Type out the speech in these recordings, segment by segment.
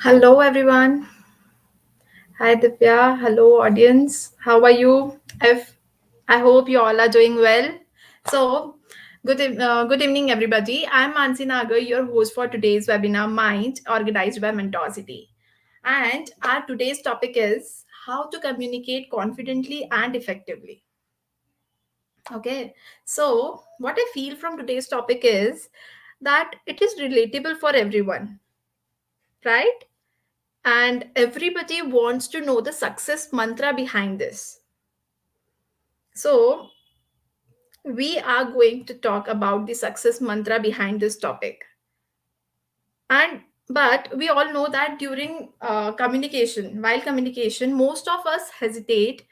Hello, everyone. Hi, Divya. Hello, audience. How are you? If I hope you all are doing well. So, good evening, everybody. I'm Mansi Nagar, your host for today's webinar, Mind, organized by Mentorsity. And our today's topic is how to communicate confidently and effectively. Okay. So, what I feel from today's topic is that it is relatable for everyone, right? And everybody wants to know the success mantra behind this. So, we are going to talk about the success mantra behind this topic. And but we all know that during communication, while communication, most of us hesitate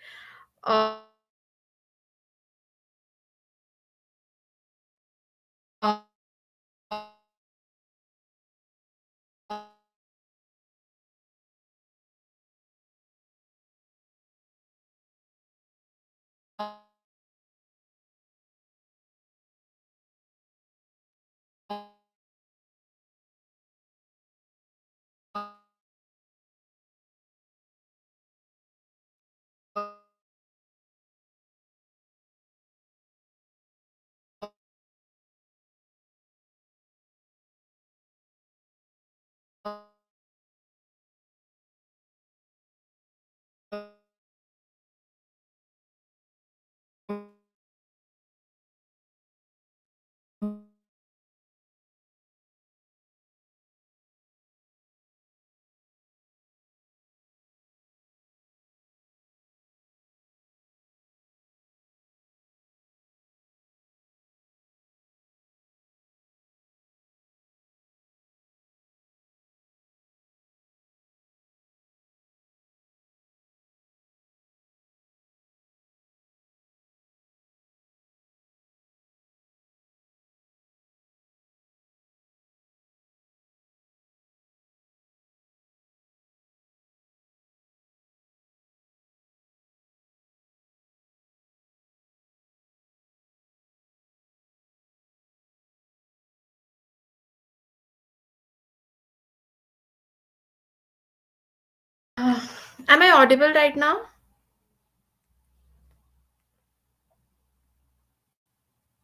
am I audible right now?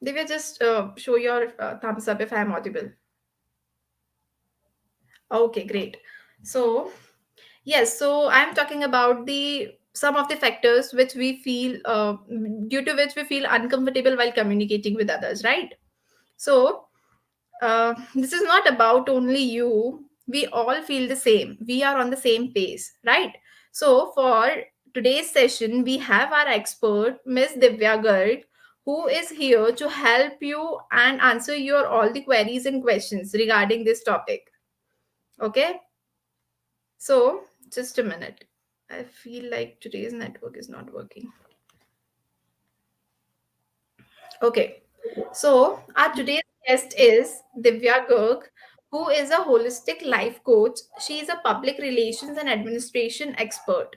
Divya, just show your thumbs up if I am audible. Okay, great. So, yes, so I'm talking about the some of the factors which we feel due to which we feel uncomfortable while communicating with others, right? So, this is not about only you. We all feel the same. We are on the same pace, right? So, for today's session, we have our expert, Miss Divya Garg, who is here to help you and answer your all the queries and questions regarding this topic. Okay, so just a minute. I feel like today's network is not working. Okay, so our today's guest is Divya Garg, who is a holistic life coach. She is a public relations and administration expert.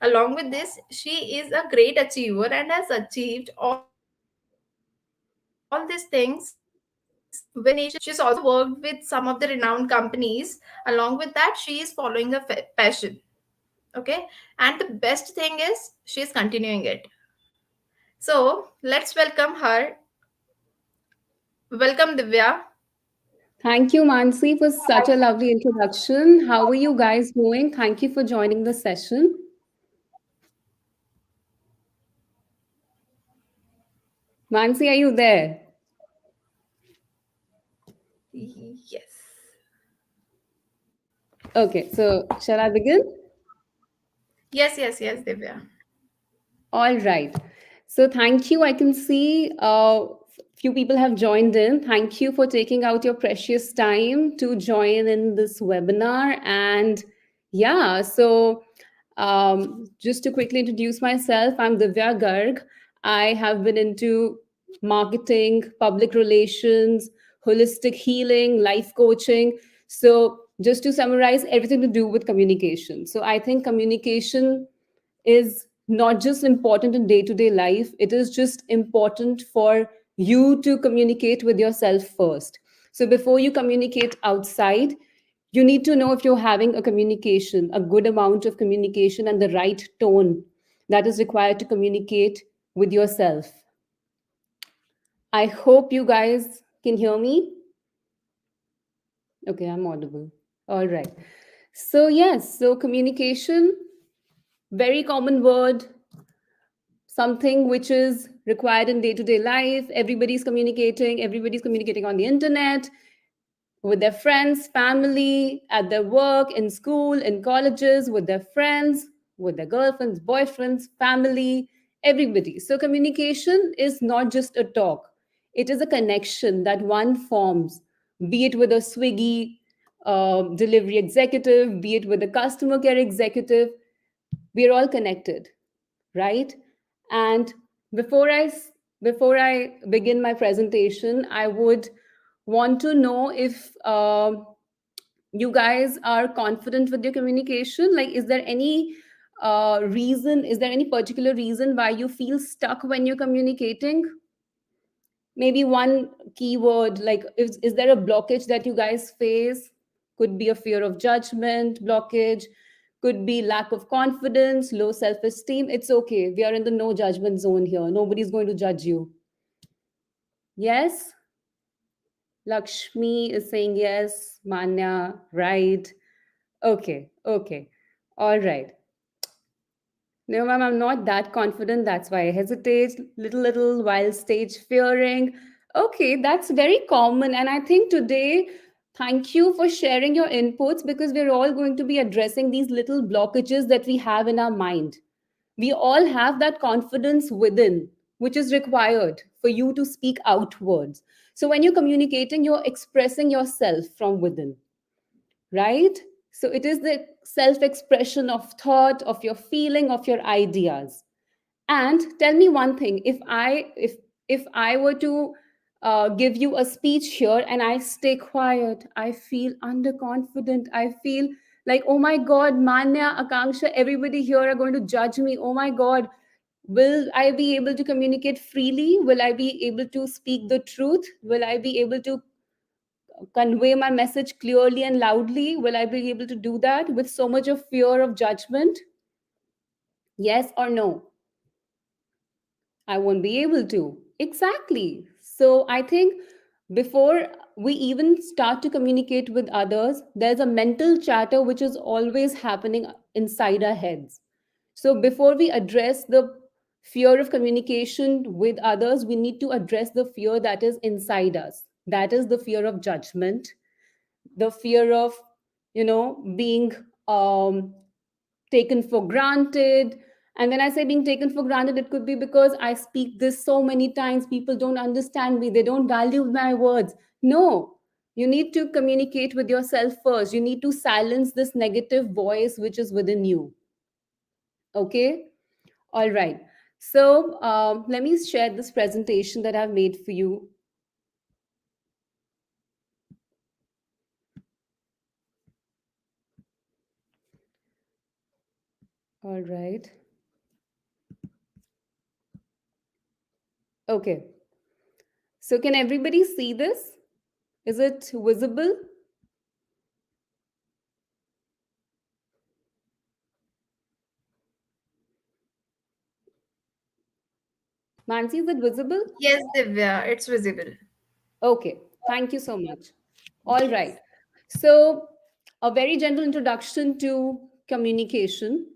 Along with this, she is a great achiever and has achieved all these things with determination. She's also worked with some of the renowned companies. Along with that, she is following her passion. Okay, and the best thing is she's continuing it. So let's welcome her. Welcome, Divya. Thank you, Mansi, for such a lovely introduction. How are you guys doing? Thank you for joining the session. Mansi, are you there? Yes. Okay, so shall I begin? Yes, Divya. All right. So thank you. I can see few people have joined in. Thank you for taking out your precious time to join in this webinar. And yeah, so just to quickly introduce myself, I'm Divya Garg. I have been into marketing, public relations, holistic healing, life coaching. So just to summarize, everything to do with communication. So I think communication is not just important in day to day life, it is just important for you to communicate with yourself first. So before you communicate outside, You need to know if you're having a communication, a good amount of communication, and the right tone that is required to communicate with yourself. I hope you guys can hear me. Okay, I'm audible. All right. So, yes, so communication, very common word, something which is required in day to day life. Everybody's communicating on the internet, with their friends, family, at their work, in school, in colleges, with their friends, with their girlfriends, boyfriends, family, everybody. So, communication is not just a talk, it is a connection that one forms, be it with a Swiggy delivery executive, be it with a customer care executive. We're all connected, right? And before I s- before I begin my presentation, I would want to know if you guys are confident with your communication. Like, is there any reason? Is there any particular reason why you feel stuck when you're communicating? Maybe one keyword, like, is there a blockage that you guys face? Could be a fear of judgment blockage, could be lack of confidence, low self-esteem. It's okay, we are in the no judgment zone here, nobody's going to judge you. Yes, Lakshmi is saying yes, Manya, right. Okay, okay, all right. No, ma'am, I'm not that confident. That's why I hesitate, little, while stage fearing. Okay, that's very common. And I think today, thank you for sharing your inputs, because we're all going to be addressing these little blockages that we have in our mind. We all have that confidence within, which is required for you to speak outwards. So when you're communicating, you're expressing yourself from within, right? So it is the self expression of thought, of your feeling, of your ideas. And tell me one thing, if I were to give you a speech here and I stay quiet, I feel underconfident, I feel like, oh my god, Manya, Akanksha, everybody here are going to judge me. Oh my god, will I be able to communicate freely? Will I be able to speak the truth? Will I be able to convey my message clearly and loudly? Will I be able to do that with so much of fear of judgment? Yes or no? I won't be able to. Exactly. So I think before we even start to communicate with others, there's a mental chatter which is always happening inside our heads. So before we address the fear of communication with others, we need to address the fear that is inside us. That is the fear of judgment, the fear of, being um, taken for granted. And when I say being taken for granted, it could be because I speak this so many times, people don't understand me, they don't value my words. No, you need to communicate with yourself first. You need to silence this negative voice which is within you. Okay, all right. So let me share this presentation that I've made for you. All right. Okay, so can everybody see this? Is it visible? Mansi, is it visible? Yes, Divya, it's visible. Okay, thank you so much. All right. So, a very gentle introduction to communication,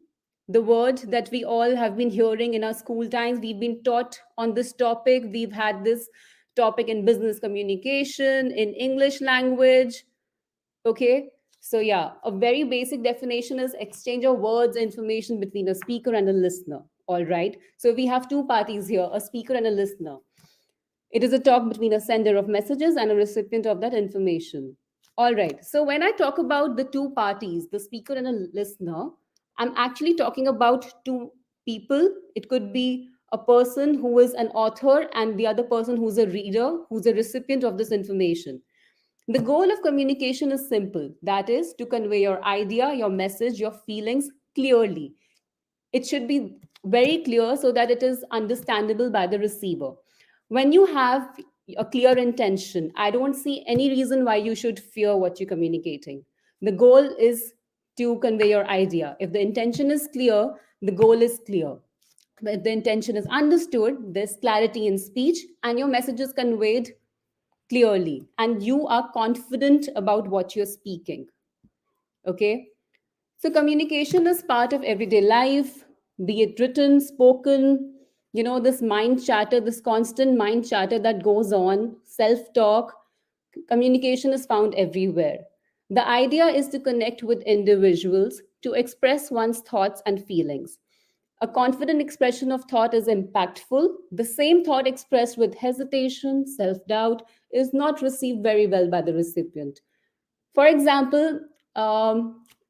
the word that we all have been hearing in our school times. We've been taught on this topic. We've had this topic in business communication, in English language. Okay. So, yeah, a very basic definition is exchange of words, information between a speaker and a listener. All right. So, we have two parties here, a speaker and a listener. It is a talk between a sender of messages and a recipient of that information. All right. So when I talk about the two parties, the speaker and a listener, I'm actually talking about two people. It could be a person who is an author and the other person who's a reader, who's a recipient of this information. The goal of communication is simple, that is, to convey your idea, your message, your feelings clearly. It should be very clear so that it is understandable by the receiver. When you have a clear intention, I don't see any reason why you should fear what you're communicating. The goal is to convey your idea. If the intention is clear, the goal is clear. If the intention is understood, there's clarity in speech and your message is conveyed clearly and you are confident about what you're speaking. Okay. So communication is part of everyday life, be it written, spoken, this mind chatter, this constant mind chatter that goes on, self talk. Communication is found everywhere. The idea is to connect with individuals, to express one's thoughts and feelings. A confident expression of thought is impactful. The same thought expressed with hesitation, self doubt, is not received very well by the recipient. For example,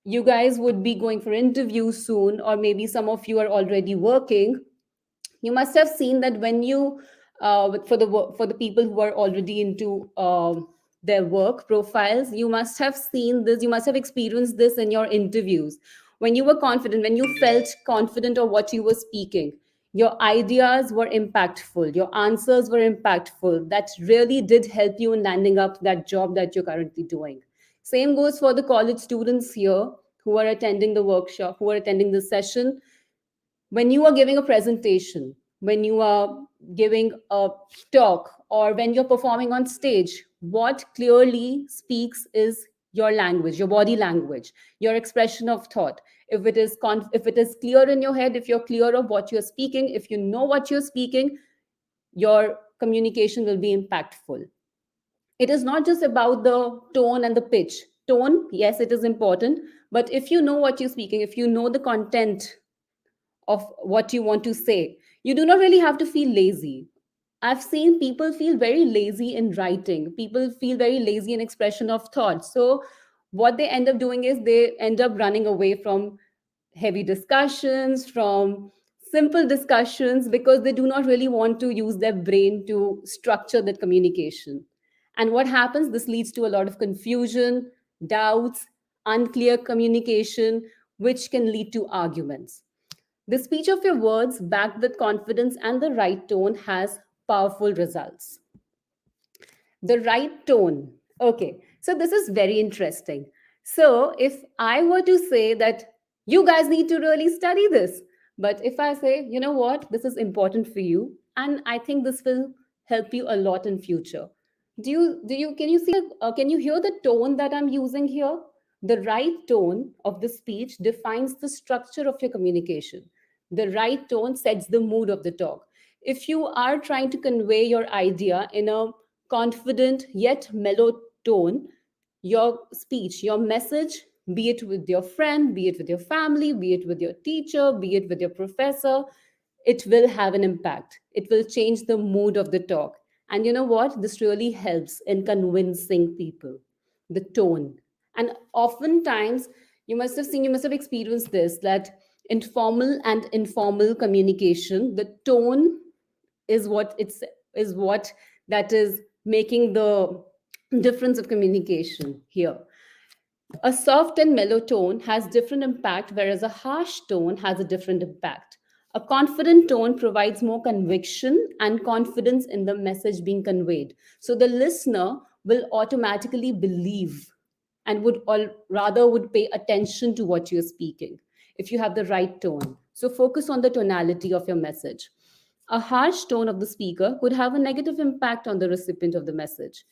you guys would be going for interviews soon, or maybe some of you are already working. You must have seen that when you for the people who are already into their work profiles, you must have seen this, you must have experienced this in your interviews. When you were confident, when you felt confident of what you were speaking, your ideas were impactful, your answers were impactful, that really did help you in landing up that job that you're currently doing. Same goes for the college students here who are attending the workshop, who are attending the session. When you are giving a presentation, when you are giving a talk, or when you're performing on stage, what clearly speaks is your language, your body language, your expression of thought. If it is clear in your head, if you're clear of what you're speaking, if you know what you're speaking, your communication will be impactful. It is not just about the tone and the pitch. Tone, yes, it is important, but if you know what you're speaking, if you know the content of what you want to say, you do not really have to feel lazy. I've seen people feel very lazy in writing, people feel very lazy in expression of thought. So what they end up doing is they end up running away from heavy discussions, from simple discussions, because they do not really want to use their brain to structure that communication. And what happens? This leads to a lot of confusion, doubts, unclear communication, which can lead to arguments. The speech of your words, backed with confidence and the right tone, has powerful results. The right tone. Okay, so this is very interesting. So, if I were to say that you guys need to really study this, but if I say, you know what, this is important for you, and I think this will help you a lot in future. Can you hear the tone that I'm using here? The right tone of the speech defines the structure of your communication. The right tone sets the mood of the talk. If you are trying to convey your idea in a confident yet mellow tone, your speech, your message, be it with your friend, be it with your family, be it with your teacher, be it with your professor, it will have an impact. It will change the mood of the talk. And you know what? This really helps in convincing people. The tone. And oftentimes, you must have experienced this, that informal and informal communication, the tone is what that is making the difference of communication here. A soft and mellow tone has different impact, whereas a harsh tone has a different impact. A confident tone provides more conviction and confidence in the message being conveyed. So the listener will automatically believe and would pay attention to what you're speaking if you have the right tone. So focus on the tonality of your message. A harsh tone of the speaker could have a negative impact on the recipient of the message.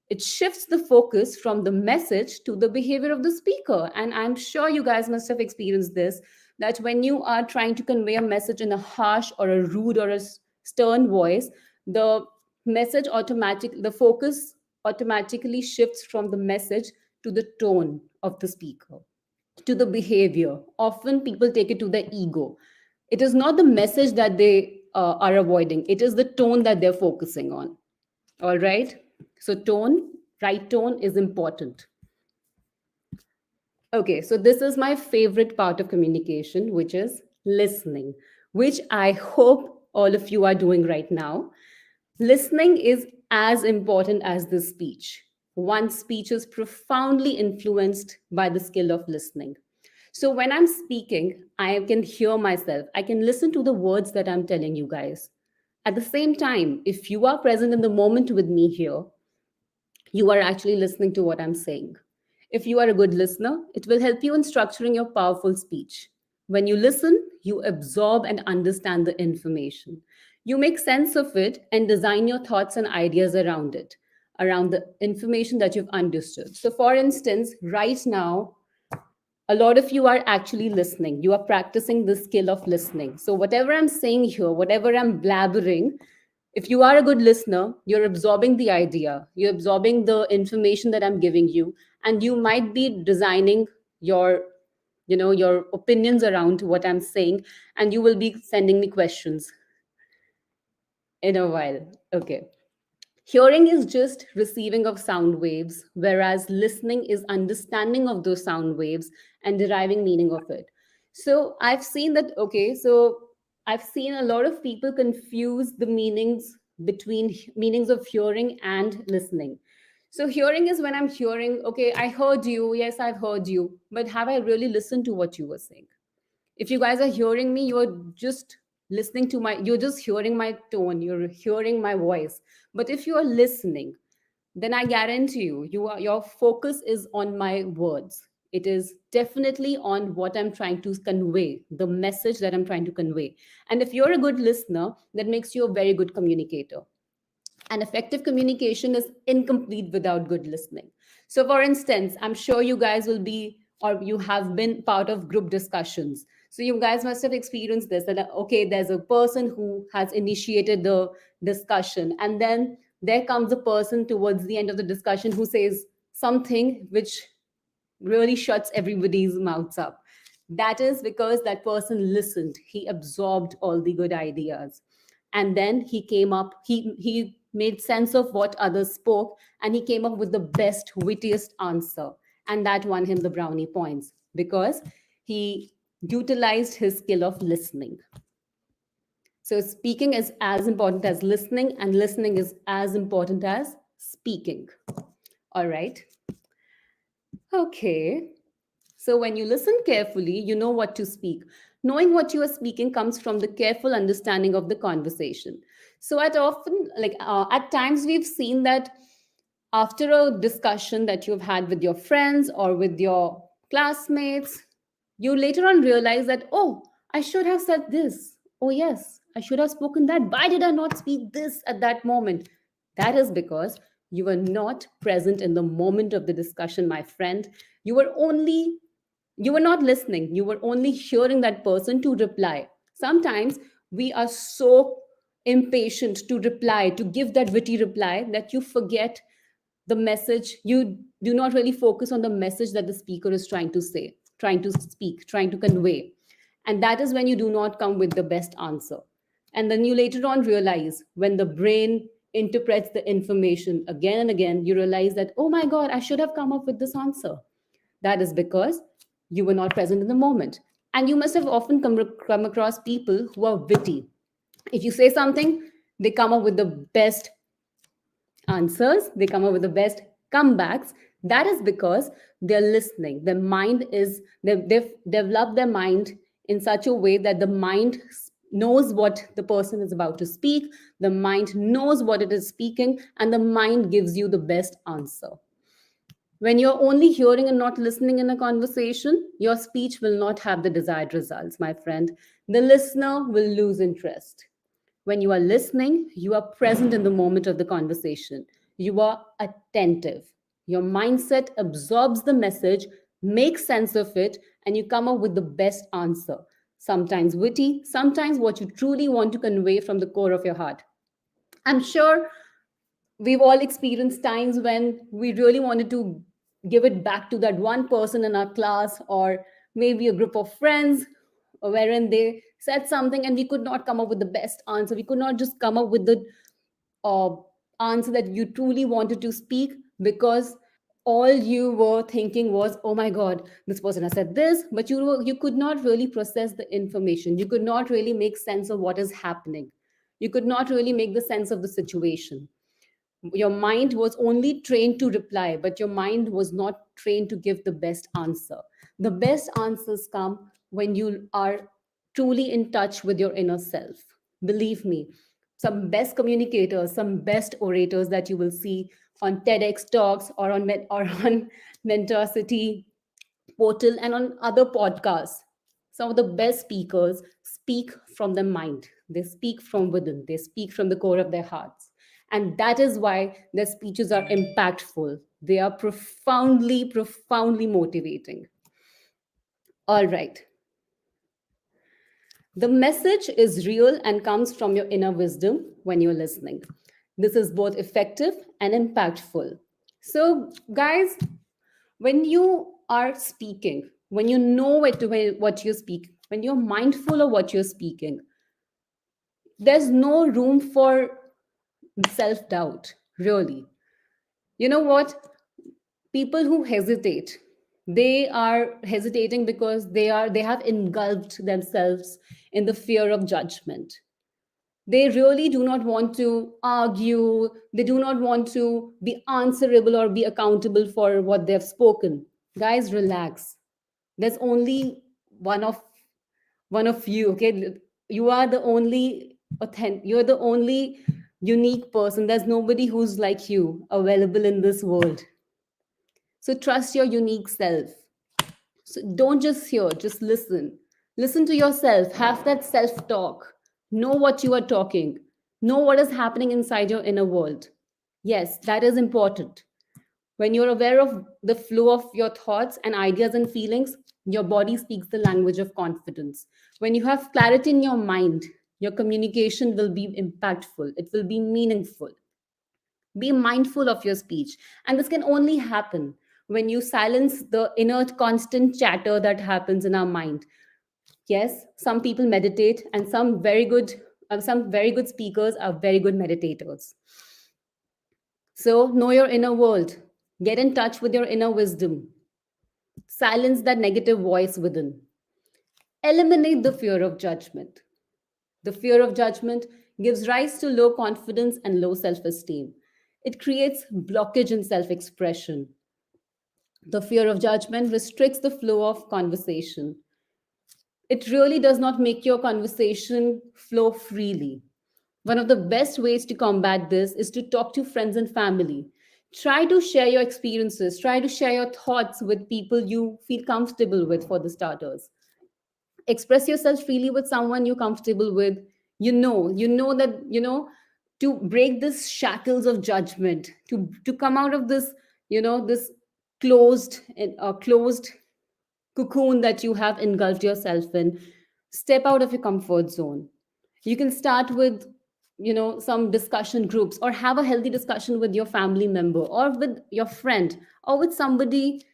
It shifts the focus from the message to the behavior of the speaker. And I'm sure you guys must have experienced this, that when you are trying to convey a message in a harsh or a rude or a stern voice, the the focus automatically shifts from the message to the tone of the speaker, to the behavior. Often people take it to the ego. It is not the message that they are avoiding, it is the tone that they're focusing on. All right. So, tone, right tone is important. Okay. So, this is my favorite part of communication, which is listening, which I hope all of you are doing right now. Listening is as important as the speech. One's speech is profoundly influenced by the skill of listening. So when I'm speaking, I can hear myself. I can listen to the words that I'm telling you guys. At the same time, if you are present in the moment with me here, you are actually listening to what I'm saying. If you are a good listener, it will help you in structuring your powerful speech. When you listen, you absorb and understand the information. You make sense of it and design your thoughts and ideas around it, around the information that you've understood. So, for instance, right now, a lot of you are actually listening. You are practicing the skill of listening. So, whatever I'm saying here, whatever I'm blabbering, if you are a good listener, you're absorbing the idea, you're absorbing the information that I'm giving you, and you might be designing your your opinions around what I'm saying, and you will be sending me questions in a while. Okay. Hearing is just receiving of sound waves, whereas listening is understanding of those sound waves and deriving meaning of it. So I've seen that, okay, so I've seen a lot of people confuse the meanings between meanings of hearing and listening. So hearing is when I'm hearing, okay, I heard you, yes, I've heard you, but have I really listened to what you were saying? If you guys are hearing me, you're just listening to my, you're just hearing my tone, you're hearing my voice. But if you are listening, then I guarantee you, your focus is on my words. It is definitely on what I'm trying to convey, the message that I'm trying to convey. And if you're a good listener, that makes you a very good communicator. And effective communication is incomplete without good listening. So, for instance, I'm sure you guys will be, or you have been part of group discussions. So, you guys must have experienced this that, okay, there's a person who has initiated the discussion, and then there comes a person towards the end of the discussion who says something which really shuts everybody's mouths up. That is because that person listened. He absorbed all the good ideas. And then he came up, he made sense of what others spoke, and he came up with the best, wittiest answer. And that won him the brownie points because he utilized his skill of listening. So speaking is as important as listening, and listening is as important as speaking. All right. Okay. So, when you listen carefully, you know what to speak. Knowing what you are speaking comes from the careful understanding of the conversation. So, at times, we've seen that after a discussion that you've had with your friends or with your classmates, you later on realize that, oh, I should have said this. Oh, yes, I should have spoken that. Why did I not speak this at that moment? That is because you were not present in the moment of the discussion, my friend. You were only you were not listening. You were only hearing that person to reply. Sometimes we are so impatient to reply, to give that witty reply, that you forget the message. You do not really focus on the message that the speaker is trying to say, trying to speak, trying to convey. And that is when you do not come with the best answer. And then you later on realize, when the brain interprets the information again and again, you realize that, oh my God, I should have come up with this answer. That is because you were not present in the moment. And you must have often come across people who are witty. If you say something, they come up with the best answers, they come up with the best comebacks. That is because they're listening. Their mind is, they've developed their mind in such a way that the mind knows what the person is about to speak, the mind knows what it is speaking, and the mind gives you the best answer. When you're only hearing and not listening in a conversation, your speech will not have the desired results, my friend. The listener will lose interest. When you are listening, you are present in the moment of the conversation. You are attentive. Your mindset absorbs the message, makes sense of it, and you come up with the best answer. Sometimes witty, sometimes what you truly want to convey from the core of your heart. I'm sure we've all experienced times when we really wanted to give it back to that one person in our class, or maybe a group of friends, wherein they said something and we could not come up with the best answer. We could not just come up with the uh, answer that you truly wanted to speak, because all you were thinking was, oh my God, this person has said this, but you could not really process the information. You could not really make sense of what is happening. You could not really make the sense of the situation. Your mind was only trained to reply, but your mind was not trained to give the best answer. The best answers come when you are truly in touch with your inner self. Believe me, some best communicators, some best orators that you will see on TEDx talks or or on Mentorsity portal and on other podcasts. Some of the best speakers speak from the mind. They speak from within. They speak from the core of their hearts. And that is why their speeches are impactful. They are profoundly, profoundly motivating. All right. The message is real and comes from your inner wisdom when you're listening. This is both effective and impactful. So, guys, when you are speaking, when you know what you speak, when you're mindful of what you're speaking, there's no room for self doubt, really. You know what? People who hesitate, they are hesitating because they have engulfed themselves in the fear of judgment. They really do not want to argue. They do not want to be answerable or be accountable for what they've spoken. Guys, relax. There's only one of one of you, okay? You are the only authentic, you're the only unique person. There's nobody who's like you available in this world. So trust your unique self. So don't just hear, just listen. Listen to yourself. Have that self talk. Know what you are talking. Know what is happening inside your inner world. Yes, that is important. When you're aware of the flow of your thoughts and ideas and feelings, your body speaks the language of confidence. When you have clarity in your mind, your communication will be impactful, it will be meaningful. Be mindful of your speech. And this can only happen when you silence the inner constant chatter that happens in our mind. Yes, some people meditate, and some very good speakers are very good meditators. So know your inner world. Get in touch with your inner wisdom. Silence that negative voice within. Eliminate the fear of judgment. The fear of judgment gives rise to low confidence and low self esteem. It creates blockage in self expression. The fear of judgment restricts the flow of conversation. It really does not make your conversation flow freely. One of the best ways to combat this is to talk to friends and family. Try to share your experiences, try to share your thoughts with people you feel comfortable with for the starters. Express yourself freely with someone you're comfortable with. You know that, to break this shackles of judgment, to come out of this, this closed cocoon that you have engulfed yourself in. Step out of your comfort zone. You can start with, some discussion groups, or have a healthy discussion with your family member or with your friend or with somebody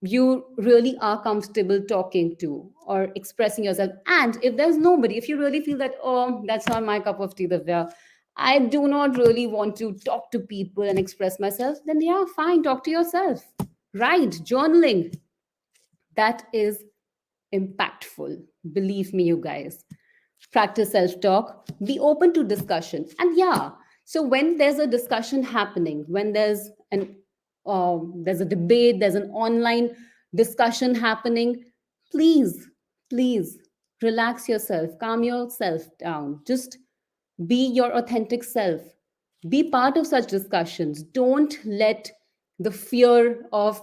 you really are comfortable talking to or expressing yourself. And if there's nobody, if you really feel that, oh, that's not my cup of tea, Divya, I do not really want to talk to people and express myself, then yeah, fine, talk to yourself. Write, journaling, that is impactful. Believe me, you guys. Practice self talk, be open to discussion. And yeah, so when there's a discussion happening, when there's a debate, there's an online discussion happening, please, please relax yourself, calm yourself down. Just be your authentic self. Be part of such discussions. Don't let the fear of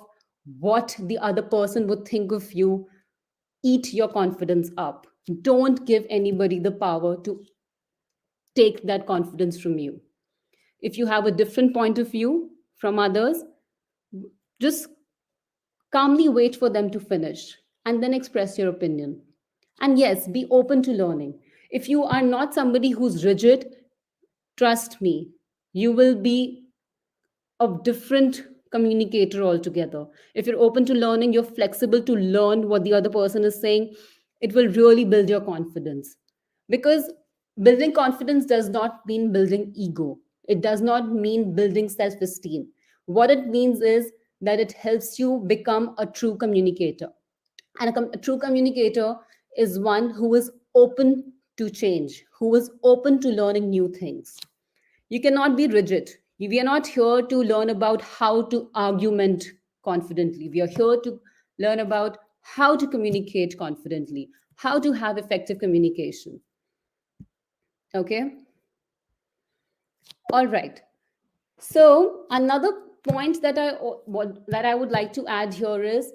what the other person would think of you eat your confidence up. Don't give anybody the power to take that confidence from you. If you have a different point of view from others, just calmly wait for them to finish and then express your opinion. And yes, be open to learning. If you are not somebody who's rigid, trust me, you will be a different communicator altogether. If you're open to learning, you're flexible to learn what the other person is saying, it will really build your confidence. Because building confidence does not mean building ego, it does not mean building self esteem. What it means is that it helps you become a true communicator. And a true communicator is one who is open to change, who is open to learning new things. You cannot be rigid. We are not here to learn about how to argument confidently. We are here to learn about how to communicate confidently, how to have effective communication. Okay? All right. So another point that I would like to add here is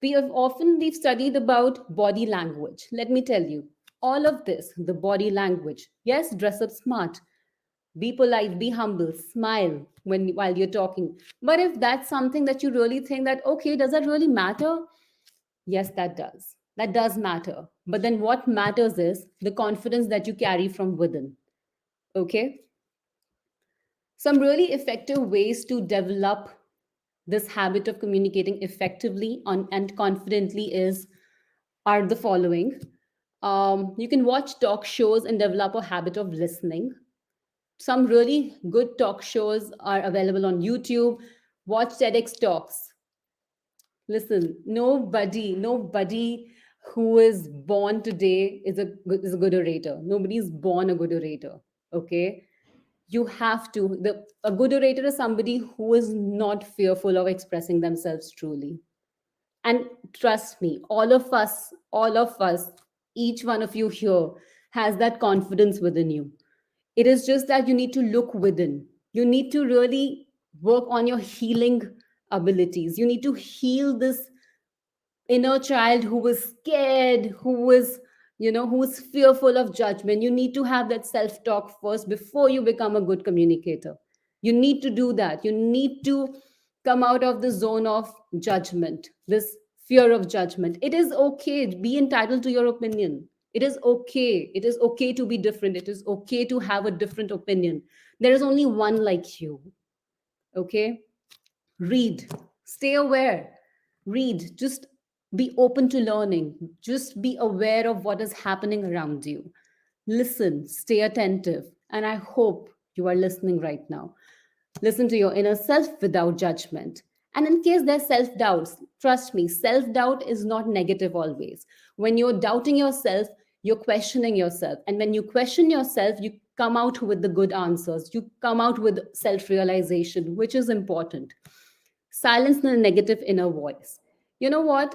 we've studied about body language. Let me tell you, all of this, the body language. Yes, dress up smart, be polite, be humble, smile while you're talking. But if that's something that you really think that okay, does that really matter? Yes, that does. That does matter. But then what matters is the confidence that you carry from within. Okay? Some really effective ways to develop this habit of communicating effectively and confidently is are the following. You can watch talk shows and develop a habit of listening. Some really good talk shows are available on YouTube. Watch TEDx talks. Listen, nobody who is born today is a good orator. Nobody is born a good orator. Okay, you have to. A good orator is somebody who is not fearful of expressing themselves truly. And trust me, all of us, each one of you here has that confidence within you. It is just that you need to look within. You need to really work on your healing abilities. You need to heal this inner child who was scared, who was fearful of judgment. You need to have that self talk first before you become a good communicator. You need to do that. You need to come out of the zone of judgment, this fear of judgment. It is okay, be entitled to your opinion. It is okay to be different. It is okay to have a different opinion. There is only one like you. Okay, read, stay aware, read, just be open to learning, just be aware of what is happening around you. Listen, stay attentive, and I hope you are listening right now. Listen to your inner self without judgment. And in case there's self doubts, trust me, self doubt is not negative always. When you're doubting yourself, you're questioning yourself. And when you question yourself, you come out with the good answers. You come out with self realization, which is important. Silence the negative inner voice. You know what?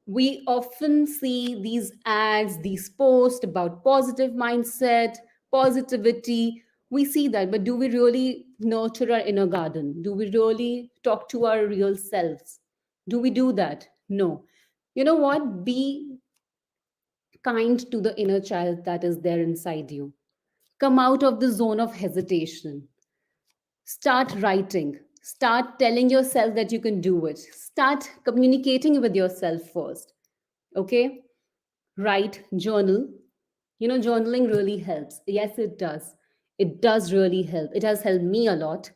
We often see these ads, these posts about positive mindset, positivity. We see that, but do we really nurture our inner garden? Do we really talk to our real selves? Do we do that? No. You know what? Be kind to the inner child that is there inside you. Come out of the zone of hesitation. Start writing. Start telling yourself that you can do it. Start communicating with yourself first. Okay? Write, journal. Journaling really helps. Yes, it does. It does really help. It has helped me a lot.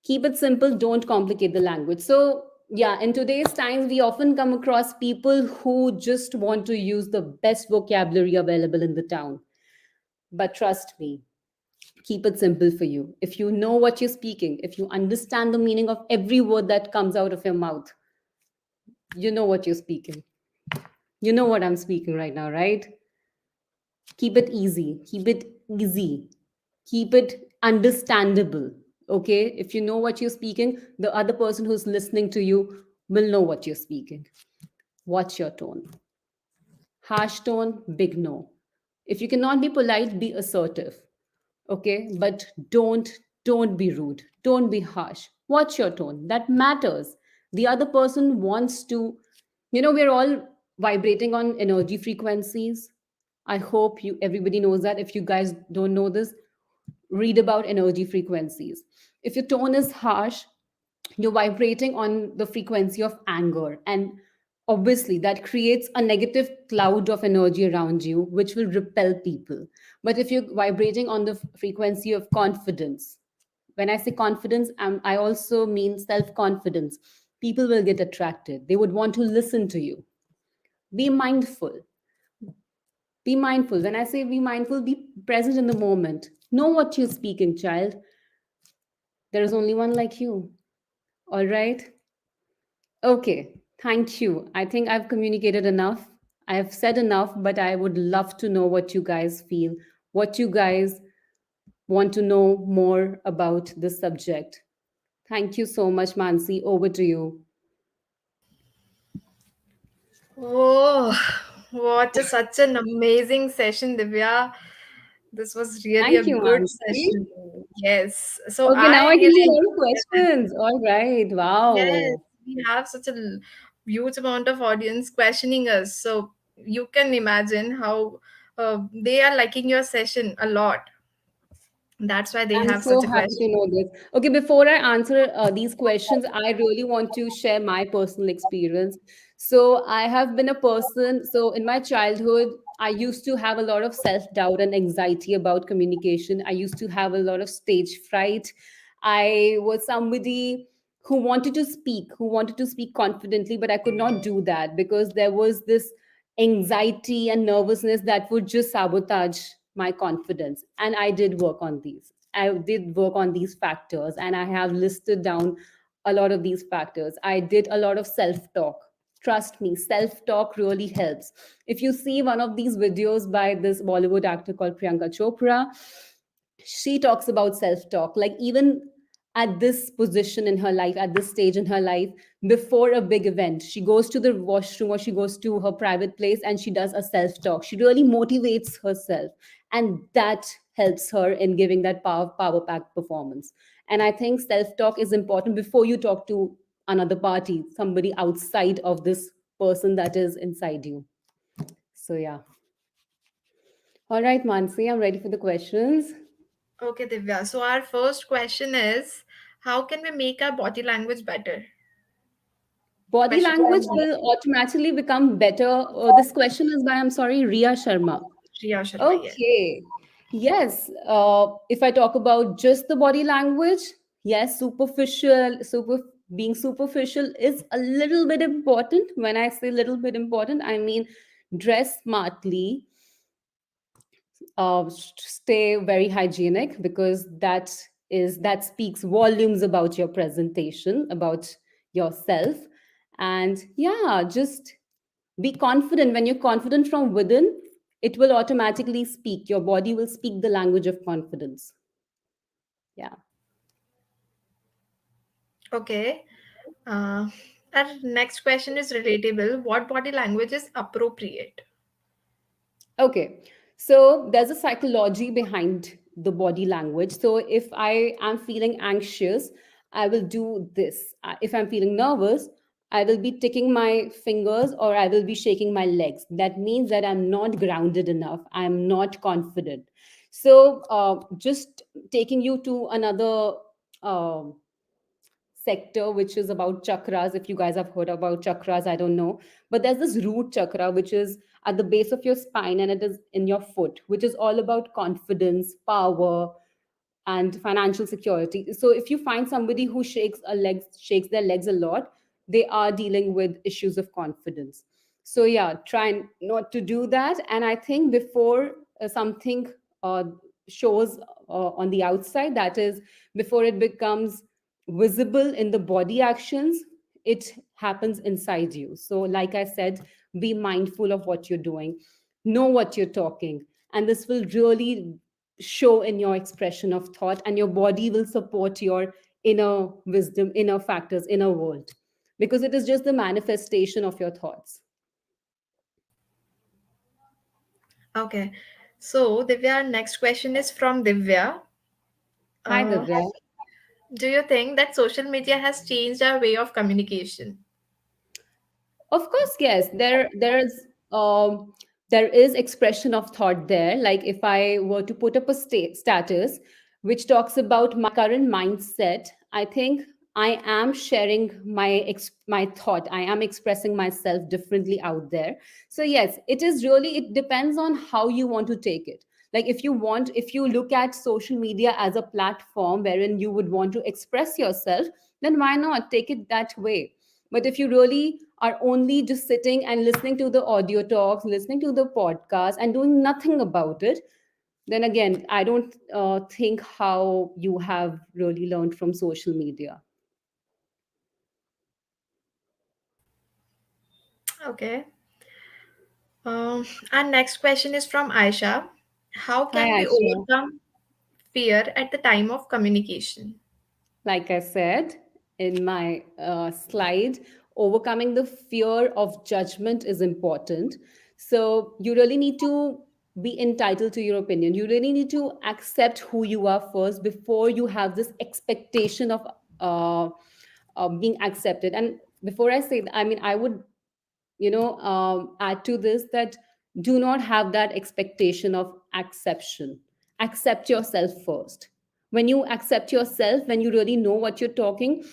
Keep it simple, don't complicate the language. So, yeah, in today's times, we often come across people who just want to use the best vocabulary available in the town. But trust me, keep it simple for you. If you know what you're speaking, if you understand the meaning of every word that comes out of your mouth, you know what you're speaking. You know what I'm speaking right now, right? Keep it easy. Keep it easy. Keep it understandable. Okay? If you know what you're speaking, the other person who's listening to you will know what you're speaking. Watch your tone. Harsh tone, big no. If you cannot be polite, be assertive. Okay, but don't be rude, don't be harsh. Watch your tone, that matters. The other person wants to, we're all vibrating on energy frequencies. I hope you everybody knows that. If you guys don't know this, read about energy frequencies. If your tone is harsh, you're vibrating on the frequency of anger, and obviously that creates a negative cloud of energy around you which will repel people. But if you're vibrating on the frequency of confidence, when I say confidence, I also mean self confidence. People will get attracted, they would want to listen to you. Be mindful. Be mindful. When I say be mindful, be present in the moment. Know what you're speaking, child. There is only one like you. All right. Okay, thank you. I think I've communicated enough. I have said enough, but I would love to know what you guys feel, what you guys want to know more about this subject. Thank you so much, Mansi. Over to you. Oh, what a, such an amazing session, Divya. This was really a Thank you, good Mansi. session. Yes. So Okay, I now I can see really all the enjoyed your session. questions. All right. Yes, Wow. we have such a huge amount of audience questioning us. So you can imagine how they are liking your session a lot. That's why they I'm have so such a happy to question. know this. Okay, before I answer these questions, I really want to share my personal experience. So, I have been a person, so in my childhood, I used to have a lot of self doubt and anxiety about communication. I used to have a lot of stage fright. I was somebody who wanted to speak confidently, but I could not do that because there was this anxiety and nervousness that would just sabotage my confidence. And I did work on these. I did work on these factors, and I have listed down a lot of these factors. I did a lot of self talk. Trust me, self talk really helps. If you see one of these videos by this Bollywood actor called Priyanka Chopra, she talks about self talk. Like, even at this position in her life, at this stage in her life, before a big event, she goes to the washroom or she goes to her private place and she does a self talk. She really motivates herself, and that helps her in giving that power packed performance. And I think self talk is important before you talk to another party, somebody outside of this person that is inside you. So yeah. All right, Mansi, I'm ready for the questions. Okay, Divya. So our first question is, how can we make our body language better? Body Question language from will automatically become better. This question is by, I'm sorry, Ria Sharma. Shriya Sharma. Yes. Okay. Yes. If I talk about just the body language, yes, being superficial is a little bit important. When I say little bit important, I mean dress smartly, stay very hygienic, because that speaks volumes about your presentation, about yourself. And yeah, just be confident. When you're confident from within, it will automatically speak. Your body will speak the language of confidence. Yeah. Okay. Uh, our next question is relatable. What body language is appropriate? Okay. So there's a psychology behind the body language. So if I am feeling anxious, I will do this. If I'm feeling nervous, I will be ticking my fingers or I will be shaking my legs. That means that I'm not grounded enough. I'm not confident. So just taking you to another um sector, which is about chakras. If you guys have heard about chakras, I don't know, but there's this root chakra which is at the base of your spine and it is in your foot, which is all about confidence, power, and financial security. So if you find somebody who shakes their legs a lot, they are dealing with issues of confidence. So yeah, try not to do that. And I think before something uh, shows on the outside, that is, before it becomes visible in the body actions, it happens inside you. So like I said, be mindful of what you're doing, know what you're talking, and this will really show in your expression of thought, and your body will support your inner wisdom, inner factors, inner world, because it is just the manifestation of your thoughts. Okay. So, Divya, our next question is from Divya. Hi, Uh, Divya. do you think that social media has changed our way of communication? Of course, yes. Um, there is expression of thought there. Like if I were to put up a status which talks about my current mindset, I think I am sharing my thought. I am expressing myself differently out there. So yes, it depends on how you want to take it. Like if you look at social media as a platform wherein you would want to express yourself, then why not take it that way? But if you really are only just sitting and listening to the audio talks, listening to the podcast, and doing nothing about it, then again, I don't think how you have really learned from social media. Okay. Our next question is from Aisha. How Hi, can we Aisha. overcome fear at the time of communication? Like I said in my slide, overcoming the fear of judgment is important. So you really need to be entitled to your opinion. You really need to accept who you are first before you have this expectation of uh, being accepted. And before I say that, I mean, I would, add to this that do not have that expectation of acceptation. Accept yourself first. When you accept yourself, when you really know what you're talking,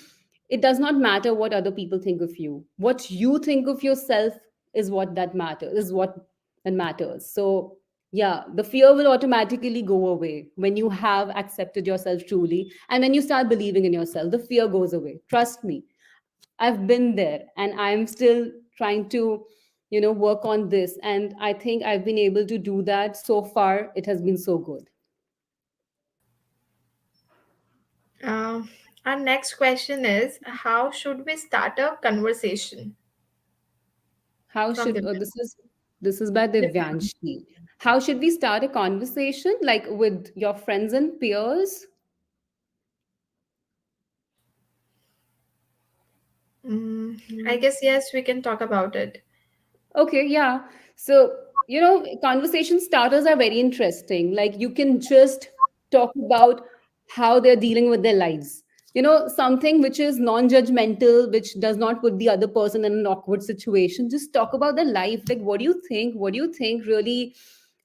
it does not matter what other people think of you. What you think of yourself is what that matters, is what that matters. So yeah, the fear will automatically go away when you have accepted yourself truly, and when you start believing in yourself, the fear goes away. Trust me, I've been there, and I'm still trying to, work on this. And I think I've been able to do that so far. It has been so good. Um, our next question is, how should we start a conversation How from should the this is by Divya? Divyanshi. How should we start a conversation, like with your friends and peers? I guess yes, we can talk about it. Okay, yeah. So, conversation starters are very interesting. Like, you can just talk about how they're dealing with their lives. Something which is non judgmental, which does not put the other person in an awkward situation. Just talk about their life. Like, what do you think? What do you think really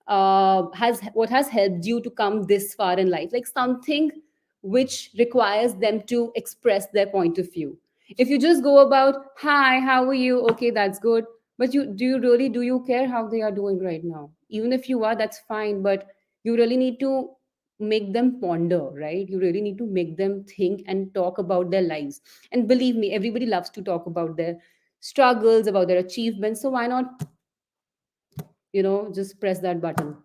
what has helped you to come this far in life? Like, something which requires them to express their point of view. If you just go about, hi, how are you? Okay, that's good, but do you care how they are doing right now? Even if you are, that's fine, but you really need to make them ponder, right? You really need to make them think and talk about their lives. And believe me, everybody loves to talk about their struggles, about their achievements. So why not, just press that button.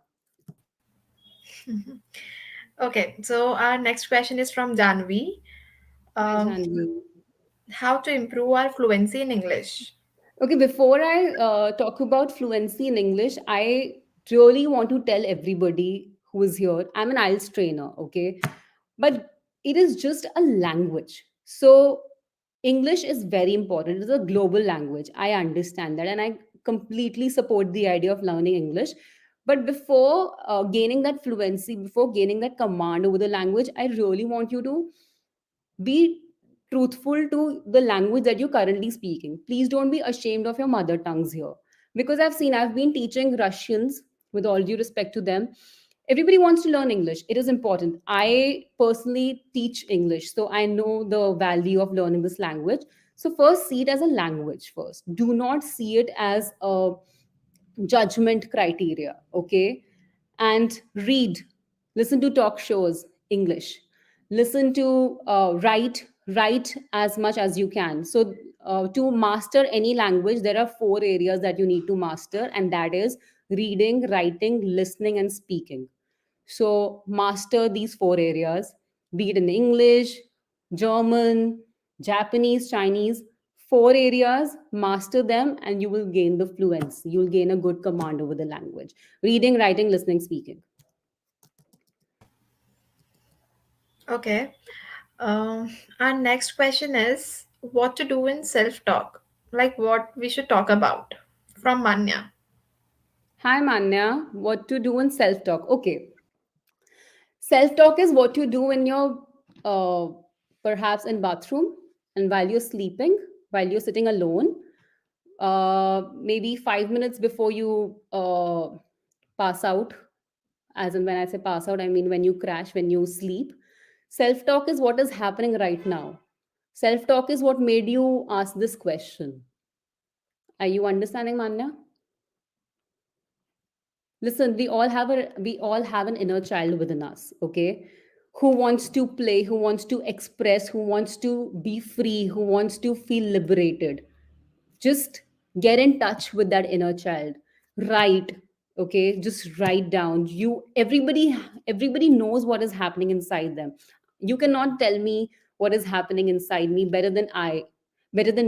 Okay, so our next question is from Janvi. Hi, Um, Janvi. how to improve our fluency in English? Okay, before I talk about fluency in English, I really want to tell everybody who is here, I'm an IELTS trainer, okay? But it is just a language. So, English is very important. It is a global language. I understand that. And I completely support the idea of learning English. But before gaining that fluency, before gaining that command over the language, I really want you to be truthful to the language that you're currently speaking. Please don't be ashamed of your mother tongues here. Because I've been teaching Russians, with all due respect to them. Everybody wants to learn English. It is important. I personally teach English, so I know the value of learning this language. So, first, see it as a language first. Do not see it as a judgment criteria, okay? And read, listen to talk shows, English. Listen to write as much as you can. So, to master any language, there are four areas that you need to master, and that is reading, writing, listening, and speaking. So, master these four areas, be it in English, German, Japanese, Chinese, four areas, master them, and you will gain the fluency. You'll gain a good command over the language. Reading, writing, listening, speaking. Okay. Our next question is, what to do in self-talk? Like what we should talk about from Manya. Hi, Manya. What to do in self talk? Okay. Self talk is what you do when you're uh, perhaps in bathroom and while you're sleeping, while you're sitting alone, maybe 5 minutes before you pass out. As in, when I say pass out, I mean when you crash, when you sleep. Self talk is what is happening right now. Self talk is what made you ask this question. Are you understanding, Manya? Listen, we all have an inner child within us, okay? Who wants to play, who wants to express, who wants to be free, who wants to feel liberated. Just get in touch with that inner child. Write, okay? Just write down. Everybody knows what is happening inside them. You cannot tell me what is happening inside me better than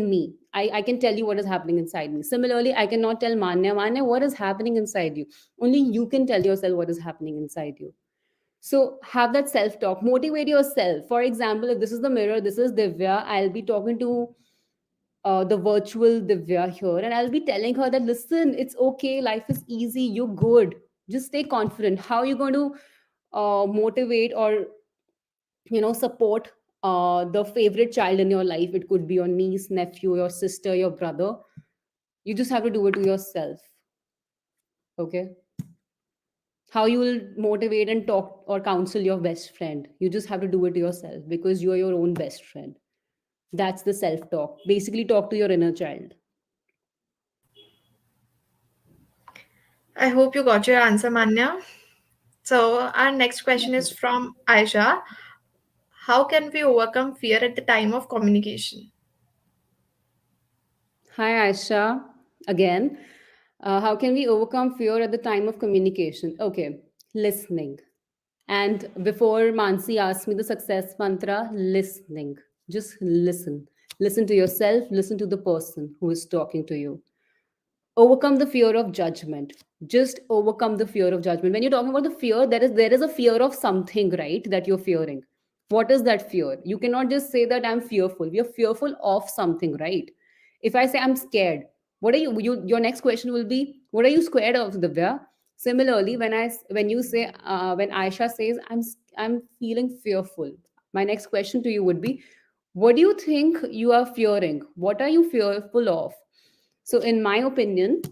me. I can tell you what is happening inside me. Similarly, I cannot tell Manya what is happening inside you. Only you can tell yourself what is happening inside you. So have that self talk, motivate yourself. For example, if this is the mirror, this is Divya, I'll be talking to the virtual Divya here, and I'll be telling her that, listen, it's okay, life is easy, you're good. Just stay confident. How are you going to motivate or support the favorite child in your life? It could be your niece, nephew, your sister, your brother. You just have to do it to yourself. Okay. How you will motivate and talk or counsel your best friend? You just have to do it to yourself, because you are your own best friend. That's the self talk. Basically, talk to your inner child. I hope you got your answer, Manya. So, our next question is from Aisha. How can we overcome fear at the time of communication? Hi, Aisha. Again, how can we overcome fear at the time of communication? Okay, listening. And before Mansi asked me the success mantra, listening. Just listen. Listen to yourself, listen to the person who is talking to you. Overcome the fear of judgment. Just overcome the fear of judgment. When you're talking about the fear, there is a fear of something, right, that you're fearing. What is that fear? You cannot just say that I'm fearful. We are fearful of something, right? If I say I'm scared, what are you your next question will be, what are you scared of, Divya? Similarly, when you say when Aisha says I'm feeling fearful, my next question to you would be, what do you think you are fearing? What are you fearful of? So, in my opinion,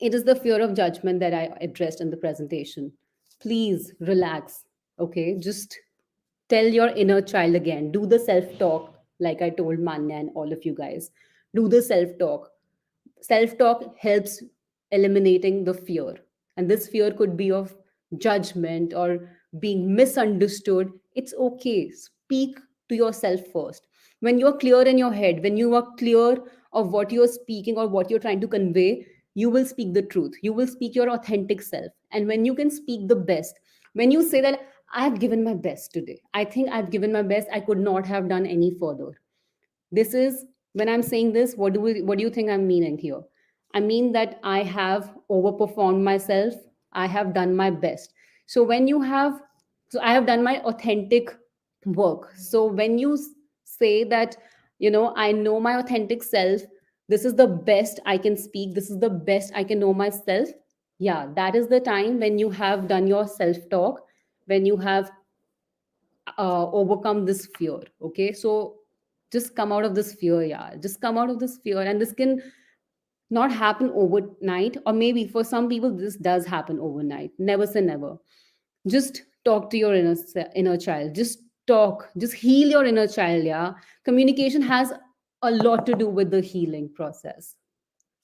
it is the fear of judgment that I addressed in the presentation. Please relax. Okay. Just tell your inner child again. Do the self talk, like I told Manya and all of you guys. Do the self talk. Self talk helps eliminating the fear. And this fear could be of judgment or being misunderstood. It's okay. Speak to yourself first. When you're clear in your head, when you are clear of what you're speaking or what you're trying to convey, you will speak the truth. You will speak your authentic self. And when you can speak the best, when you say that I've given my best today, I think I've given my best, I could not have done any further. This is, when I'm saying this, what do you think I'm meaning here? I mean that I have overperformed myself. I have done my best. So when you have, so I have done my authentic work. So when you say that, I know my authentic self, this is the best I can speak, this is the best I can know myself. Yeah, that is the time when you have done your self talk, when you have overcome this fear. Okay, so just come out of this fear. Yeah, just come out of this fear. And this can not happen overnight, or maybe for some people this does happen overnight. Never say never. Just talk to your inner child. Just talk, just heal your inner child. Yeah, communication has a lot to do with the healing process.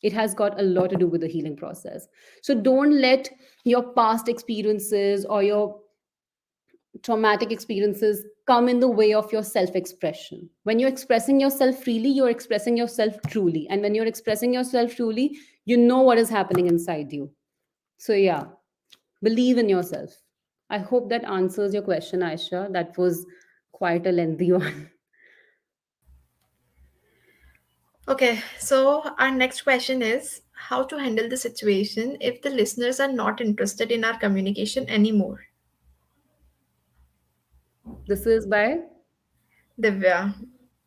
It has got a lot to do with the healing process. So don't let your past experiences or your traumatic experiences come in the way of your self expression. When you're expressing yourself freely, you're expressing yourself truly. And when you're expressing yourself truly, you know what is happening inside you. So, yeah, believe in yourself. I hope that answers your question, Aisha. That was quite a lengthy one. Okay, so our next question is how to handle the situation if the listeners are not interested in our communication anymore. This is by Divya.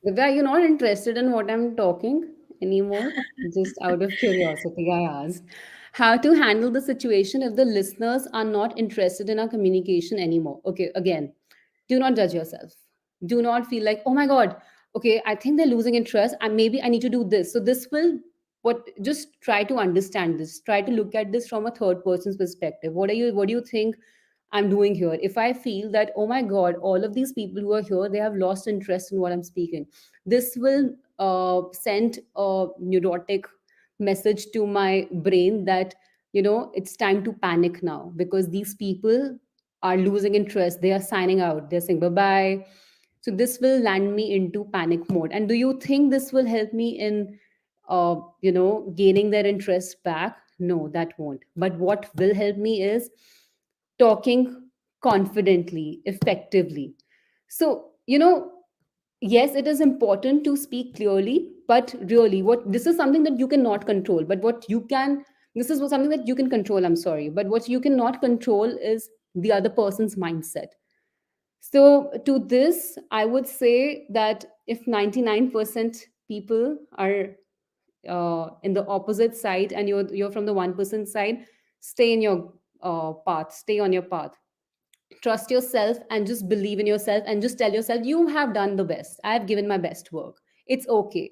Divya. Are you not interested in what I'm talking anymore? Just out of curiosity, I asked. How to handle the situation if the listeners are not interested in our communication anymore. Okay, again, do not judge yourself. Do not feel like, oh my God, okay, I think they're losing interest. And maybe I need to do this. So this will, just try to understand this. Try to look at this from a third person's perspective. What do you think I'm doing here? If I feel that, oh my God, all of these people who are here, they have lost interest in what I'm speaking, this will send a neurotic message to my brain that, it's time to panic now, because these people are losing interest. They are signing out. They're saying bye bye. So this will land me into panic mode. And do you think this will help me in, gaining their interest back? No, that won't. But what will help me is talking confidently, effectively. So, yes, it is important to speak clearly, but really, what this is something that you cannot control. But what you can, this is something that you can control. I'm sorry, but what you cannot control is the other person's mindset. So, to this, I would say that if 99% people are in the opposite side and you're from the 1% side, stay in your path, stay on your path. Trust yourself and just believe in yourself and just tell yourself you have done the best. I have given my best work. It's okay.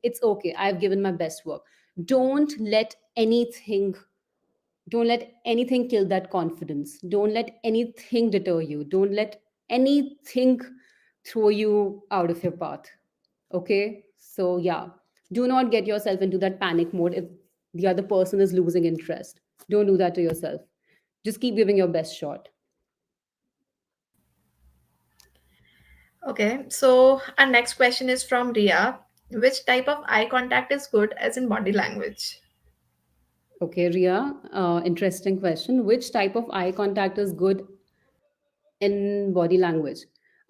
It's okay. I have given my best work. Don't let anything don't let anything kill that confidence. Don't let anything deter you. Don't let anything throw you out of your path. Okay? So, yeah, do not get yourself into that panic mode if the other person is losing interest. Don't do that to yourself. Just keep giving your best shot. Okay, so our next question is from Ria. Which type of eye contact is good as in body language? Okay, Ria, interesting question. Which type of eye contact is good in body language?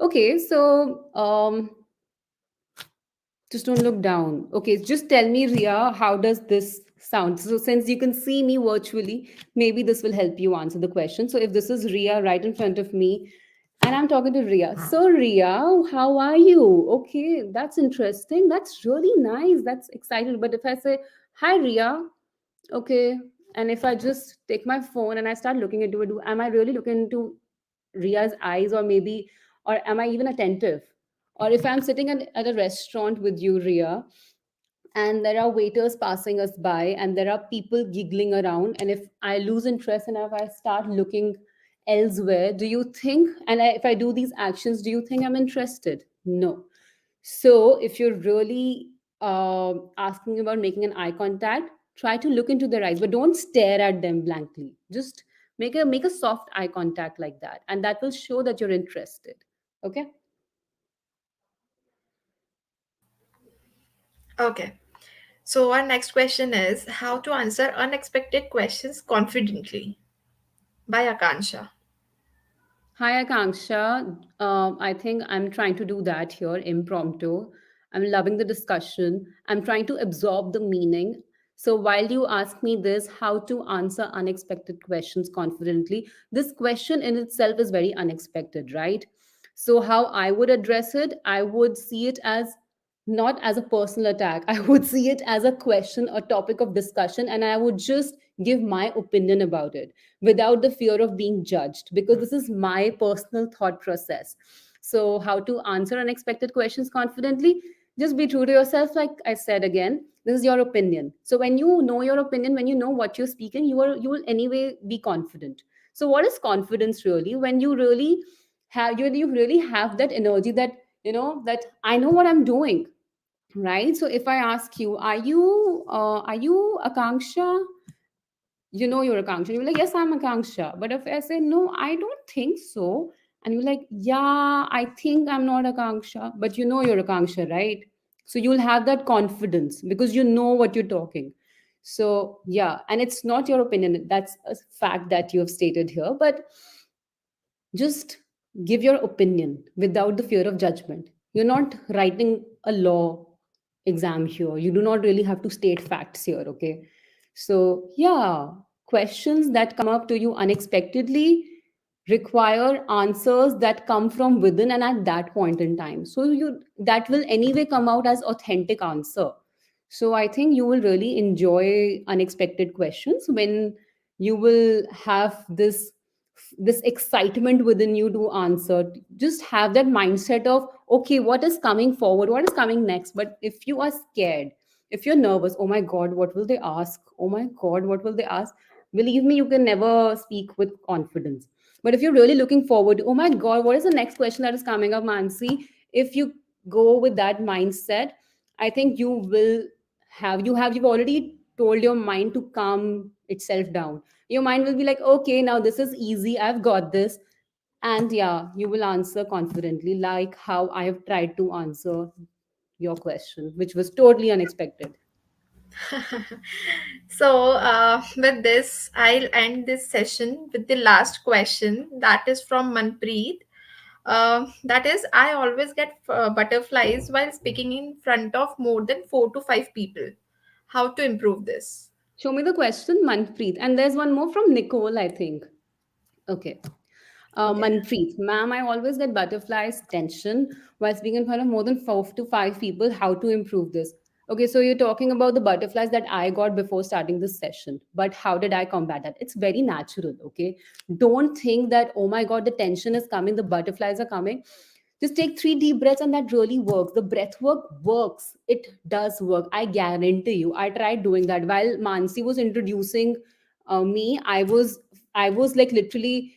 Okay, so just don't look down. Okay, just tell me, Ria, how does this sound? So, since you can see me virtually, maybe this will help you answer the question. So, if this is Ria right in front of me, and I'm talking to Ria. So, Ria, how are you? Okay, that's interesting. That's really nice. That's exciting. But if I say, hi, Ria, okay, and if I just take my phone and I start looking into it, am I really looking into Ria's eyes, or maybe, or am I even attentive? Or if I'm sitting at a restaurant with you, Ria, and there are waiters passing us by and there are people giggling around, and if I lose interest and if I start looking elsewhere, do you think, and if I do these actions, do you think I'm interested? No. So if you're really asking about making an eye contact, try to look into their eyes, but don't stare at them blankly. Just make a soft eye contact like that, and that will show that you're interested. Okay. Okay, so our next question is how to answer unexpected questions confidently by Akansha. Hi, Akanksha. I think I'm trying to do that here, impromptu. I'm loving the discussion. I'm trying to absorb the meaning. So, while you ask me this, how to answer unexpected questions confidently, this question in itself is very unexpected, right? So, how I would address it, I would see it as not as a personal attack. I would see it as a question, a topic of discussion, and I would just give my opinion about it without the fear of being judged, because this is my personal thought process. So, how to answer unexpected questions confidently? Just be true to yourself. Like I said again, this is your opinion. So, when you know your opinion, when you know what you're speaking, you will anyway be confident. So, what is confidence really? When you really you really have that energy that that I know what I'm doing, right? So if I ask you, are you Akanksha? You know you're Akanksha. You're like, yes, I'm Akanksha. But if I say, no, I don't think so, and you're like, yeah, I think I'm not Akanksha, but you know you're Akanksha, right? So you'll have that confidence because you know what you're talking. So yeah, and it's not your opinion. That's a fact that you have stated here. But just give your opinion without the fear of judgment. You're not writing a law exam here. You do not really have to state facts here, okay? So, yeah, questions that come up to you unexpectedly require answers that come from within and at that point in time. So, you that will anyway come out as authentic answer. So, I think you will really enjoy unexpected questions when you will have this excitement within you to answer. Just have that mindset of, okay, what is coming forward, what is coming next. But if you are scared, if you're nervous, oh my god, what will they ask, oh my god, what will they ask, believe me, you can never speak with confidence. But if you're really looking forward, oh my god, what is the next question that is coming up, Mansi, if you go with that mindset, I think you've already told your mind to calm itself down. Your mind will be like, okay, now this is easy, I've got this. And yeah, you will answer confidently, like how I have tried to answer your question, which was totally unexpected. So, with this, I'll end this session with the last question that is from Manpreet. That is, I always get butterflies while speaking in front of more than 4 to 5 people. How to improve this? Show me the question, Manpreet. And there's one more from Nicole, I think. Okay. Okay. Manpreet, ma'am, I always get butterflies, tension while speaking in front of more than 4 to 5 people. How to improve this? Okay, so you're talking about the butterflies that I got before starting this session. But how did I combat that? It's very natural, okay? Don't think that, oh my God, the tension is coming, the butterflies are coming. Just take 3 deep breaths, and that really works. The breath work works. It does work. I guarantee you. I tried doing that while Mansi was introducing me. I was like literally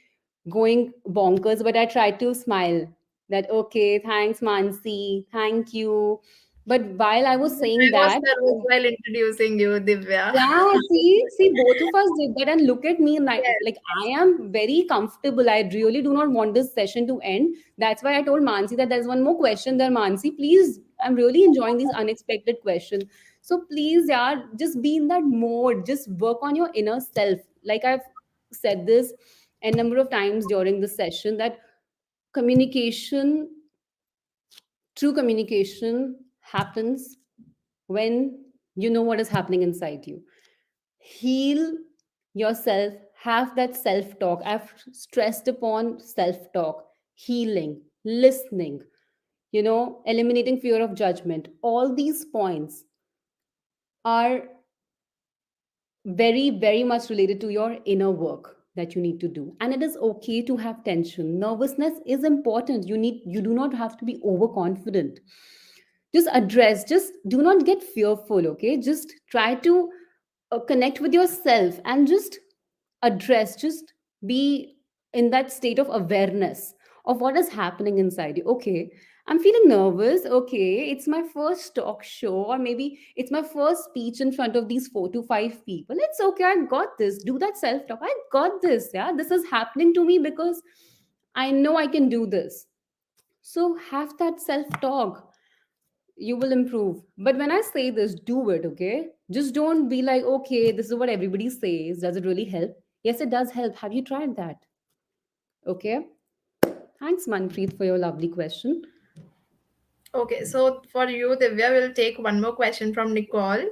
going bonkers, but I tried to smile. That okay, thanks, Mansi, thank you. But while I was saying I was that, nervous while introducing you, Divya. yeah, see, both of us did that, and look at me, Yes. like I am very comfortable. I really do not want this session to end. That's why I told Mansi that there's one more question there, Mansi. Please, I'm really enjoying these unexpected questions. So please, yeah, just be in that mode. Just work on your inner self. Like I've said this a number of times during the session that communication, true communication happens when you know what is happening inside you. Heal yourself, have that self talk. I've stressed upon self talk, healing, listening, eliminating fear of judgment. All these points are very, very much related to your inner work that you need to do. And it is okay to have tension. Nervousness is important. You do not have to be overconfident. Just address, just do not get fearful, okay? Just try to connect with yourself and just address, just be in that state of awareness of what is happening inside you. Okay, I'm feeling nervous. Okay, it's my first talk show, or maybe it's my first speech in front of these 4 to 5 people. It's okay, I got this. Do that self talk. I got this. Yeah, this is happening to me because I know I can do this. So have that self talk, you will improve. But when I say this, do it, okay? Just don't be like, okay, this is what everybody says. Does it really help? Yes, it does help. Have you tried that? Okay. Thanks, Manpreet, for your lovely question. Okay, so for you, Divya, we'll take one more question from Nicole.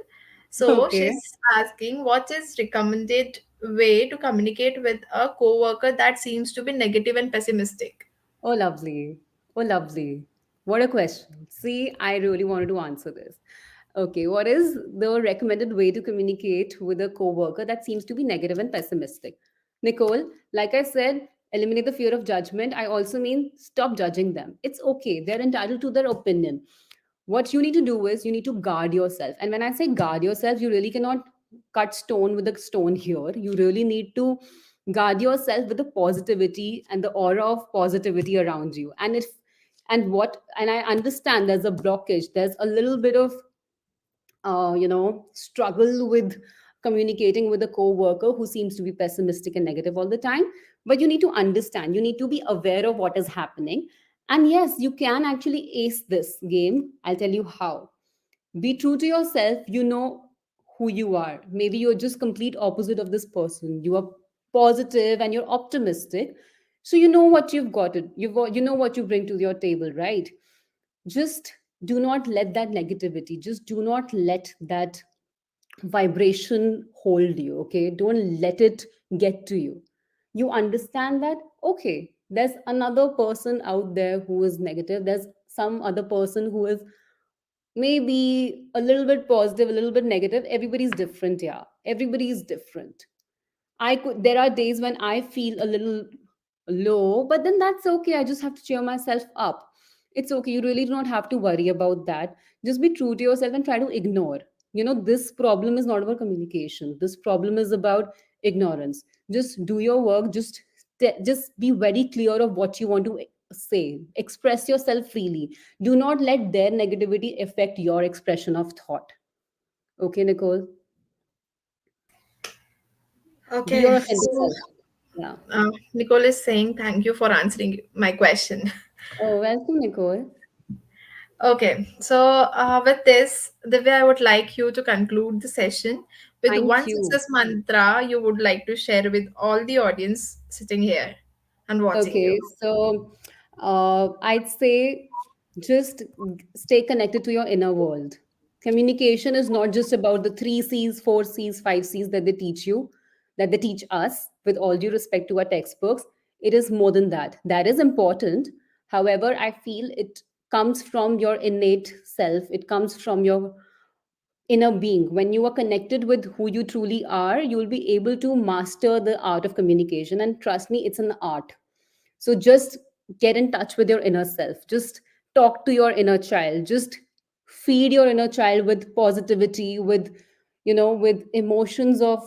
So Okay. she's asking, what is recommended way to communicate with a coworker that seems to be negative and pessimistic? Oh, lovely. Oh, lovely. What a question. See, I really wanted to answer this. Okay, what is the recommended way to communicate with a coworker that seems to be negative and pessimistic? Nicole, like I said, eliminate the fear of judgment. I also mean stop judging them. It's okay. They're entitled to their opinion. What you need to do is you need to guard yourself. And when I say guard yourself, you really cannot cut stone with a stone here. You really need to guard yourself with the positivity and the aura of positivity around you. And I understand there's a blockage, there's a little bit of struggle with communicating with a coworker who seems to be pessimistic and negative all the time. But you need to understand, you need to be aware of what is happening. And yes, you can actually ace this game. I'll tell you how. Be true to yourself. You know who you are. Maybe you're just complete opposite of this person. You are positive and you're optimistic. So you know what you've got it. You know what you bring to your table, right? Just do not let that negativity, just do not let that vibration hold you, okay? Don't let it get to you. You understand that, okay, there's another person out there who is negative, there's some other person who is maybe a little bit positive, a little bit negative. Everybody's different, yeah. Everybody's different. There are days when I feel a little low, but then that's okay. I just have to cheer myself up. It's okay. You really do not have to worry about that. Just be true to yourself and try to ignore. This problem is not about communication. This problem is about ignorance. Just do your work. Just be very clear of what you want to say. Express yourself freely. Do not let their negativity affect your expression of thought. Okay, Nicole? Be Okay, your authentic so self. Yeah. Nicole is saying thank you for answering my question. Oh, welcome, Nicole. Okay, so with this, Divya, I would like you to conclude the session with Thank one you. success mantra you would like to share with all the audience sitting here and watching you. Okay, so I'd say just stay connected to your inner world. Communication is not just about the 3 C's, 4 C's, 5 C's that they teach you, that they teach us, with all due respect to our textbooks. It is more than that. That is important. However, I feel it comes from your innate self, it comes from your inner being. When you are connected with who you truly are, you will be able to master the art of communication. And trust me, it's an art. So just get in touch with your inner self. Just talk to your inner child. Just feed your inner child with positivity, with, with emotions of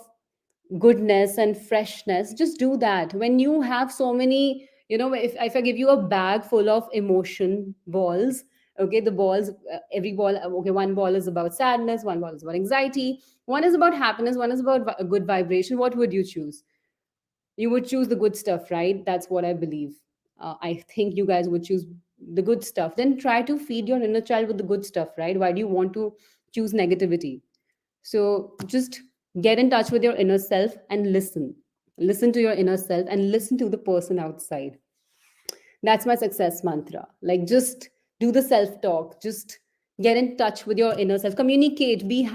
goodness and freshness. Just do that. When you have so many, if I give you a bag full of emotion balls, okay, the balls, every ball, okay, one ball is about sadness, one ball is about anxiety, one is about happiness, one is about a good vibration. What would you choose? You would choose the good stuff, right? That's what I believe. I think you guys would choose the good stuff. Then try to feed your inner child with the good stuff, right? Why do you want to choose negativity? So just get in touch with your inner self and listen. Listen to your inner self and listen to the person outside. That's my success mantra. Like, just do the self talk. Just get in touch with your inner self. Communicate. Be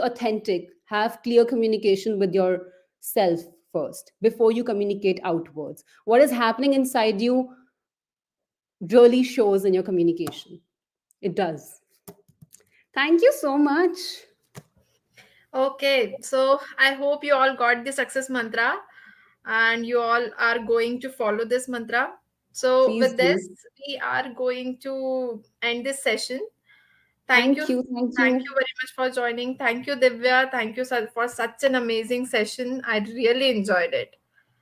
authentic. Have clear communication with yourself first before you communicate outwards. What is happening inside you really shows in your communication. It does. Thank you so much. Okay, so I hope you all got the success mantra and you all are going to follow this mantra. So, Please with this, do. we are going to end this session. Thank you. Thank you. Thank Thank you. you very much for joining. Thank you, Divya. Thank you for such an amazing session. I really enjoyed it.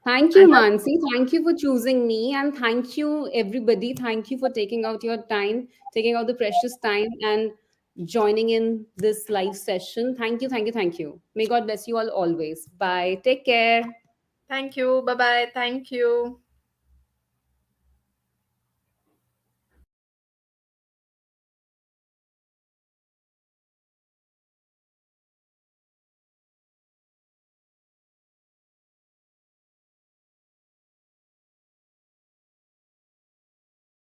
Thank you, And Mansi. Thank you for choosing me. And thank you, everybody. Thank you for taking out your time, taking out the precious time, and joining in this live session. Thank you, thank you, thank you. May God bless you all always. Bye. Take care. thank you. Bye bye. Thank you.